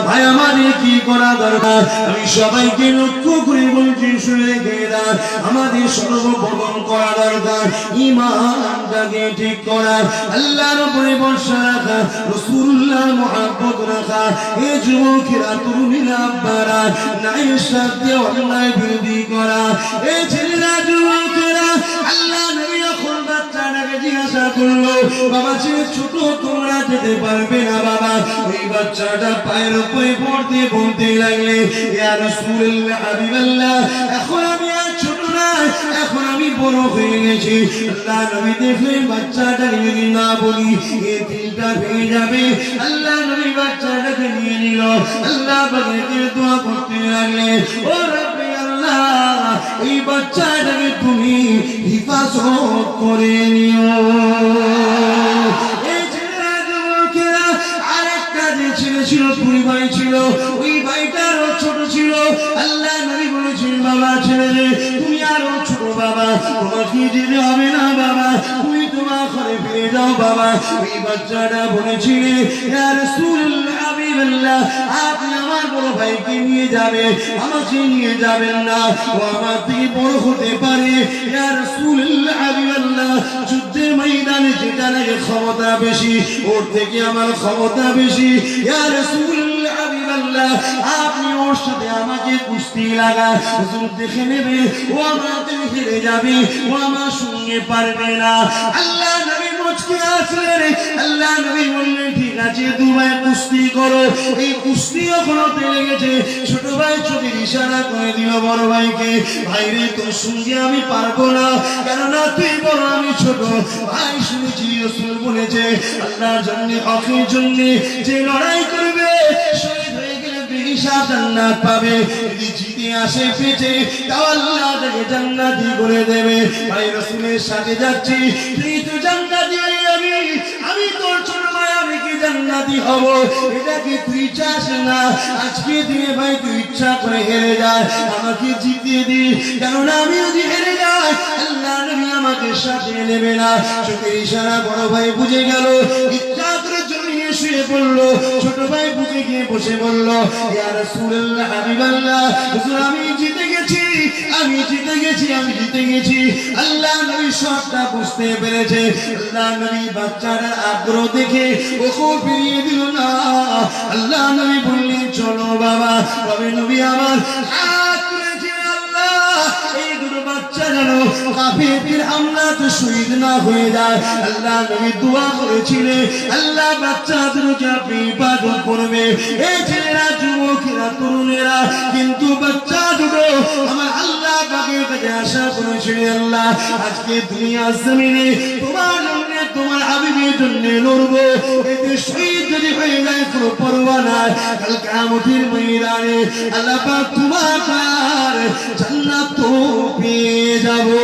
ভাই আমাদের কি করা দরকার আমি সবাইকে লক্ষ্য করে বলছি শুনে রেখে দাও আমাদের সর্বপ্রথম করা দরকার ঈমানটাকে ঠিক করা আল্লাহর উপরে ভরসা রাখা রাসূলুল্লাহ মুহাব্বত রাখা এ যুবকেরা তরুণীরা আব্বারা নায়ের সাথে অন্যায় বিরোধী করা এ ছেলেরা যুবকেরা আল্লাহ নবী যখন বাচ্চাটাকে জিজ্ঞাসা করলো বাবা ছেলে ছোট তোমরা যেতে পারবে না বাবা এই বাচ্চাটা পায়ের উপরে পড়তে বলতে লাগলে ইয়া রাসূলুল্লাহ হাবিবাল্লাহ এখন আমি আর ছোট না এখন আমি বড় হয়ে গেছি আল্লাহ নবী দেখলেন বাচ্চাটাকে যদি না বলি এই দিলটা ভেঙে যাবে আল্লাহ নবী বাচ্চাটাকে নিয়ে নিল আল্লাহ পাকে দোয়া করতে লাগলে ও রব্বি আল্লাহ এই বাচ্চাটাকে তুমি হিফাজত করে নিও ছিল দুই ভাই ছিল ওই ভাইটারও ছোট ছিল আল্লাহ নবী বলেছেন বাবা ছেলে তুমি আরো ছোট বাবা তোমাকে যেতে হবে না বাবা তুমি তোমার ঘরে ফিরে যাও বাবা ওই বাচ্চাটা বলেছিল ইয়া রাসূলুল্লাহ হাবিবাল্লাহ আপনি আমার বড় ভাইকে নিয়ে যাবে আমাকে নিয়ে যাবেন না ও আমার থেকে বড় হতে পারে ইয়া রাসূলুল্লাহ হাবিবাল্লাহ যুদ্ধের ময়দানে যেটা নাকি ক্ষমতা বেশি ওর থেকে আমার ক্ষমতা বেশি ইয়া রাসূলুল্লাহ হাবিবাল্লাহ আপনি ওর সাথে আমাকে কুস্তি লাগা হুজুর দেখে নেবে ও আমাকে হেরে যাবে ও আমার সঙ্গে পারবে না আল্লাহ নবী মুচকি আসলেন আল্লাহ নবী বললেন ঠিক আছে দুই কুস্তি করো এই কুস্তি যখন হতে লেগেছে ছোট ভাই চোখের ইশারা করে দিল বড় ভাইকে ভাই রে তোর সঙ্গে আমি পারবো না কেননা তুই বড় আমি ছোট ভাই শুনেছি রাসূল বলেছে আল্লাহর জন্য হকের জন্য যে লড়াই করবে শহীদ হয়ে গেলে বেহিসাব জান্নাত পাবে যদি জিতে আসে পেটে তাও আল্লাহ তাকে জান্নাতি করে দেবে ভাই রাসূলের সাথে যাচ্ছি তুই তো জান্নাতি হয়ে যাবি আমি তোর ছোট ভাই আমি কি জান্নাতি হব এটা কি তুই চাস না আজকে দিনে ভাই তুই ইচ্ছা করে হেরে যায় আমাকে জিতিয়ে দি কেননা আমি যদি হেরে যাই আল্লাহ নবী আমাকে সাথে নেবে না চোখের ইশারা বড় ভাই বুঝে গেল ইচ্ছা করে জড়িয়ে শুয়ে পড়লো ছোট ভাই বুঝে গিয়ে বসে বলল ইয়া রাসূলুল্লাহ হাবিবাল্লাহ হুজুর আমি জিতে গেছি আমি জিতে গেছি আমি জিতে গেছি আল্লাহ নবী সবটা বুঝতে পেরেছে আল্লাহ নবী বাচ্চাটার আগ্রহ দেখে ওকে ফিরিয়ে দিল না আল্লাহ নবী বললেন চলো বাবা তবে নবী আমার হাত তুলেছে আল্লাহ এই দুটো বাচ্চা যেন কাফেরদের হামলাতে শহীদ না হয়ে যায় আল্লাহ নবী দোয়া করেছিলেন আল্লাহ বাচ্চাদেরকে আপনি ইবাদত করবে এই ছেলেরা যুবকেরা তরুণেরা কিন্তু বাচ্চা দুটো আমার আল্লাহ পাকের কাছে আশা করেছে আল্লাহ আজকে দুনিয়ার জমিনে তোমার জন্য তোমার হাবিবের জন্য লড়বো এতে শহীদ যদি হয়ে যায় কোনো পরোয়া নাই কাল কিয়ামতের ময়দানে আল্লাহ পাক তোমার জান্নাত পেয়ে যাবো।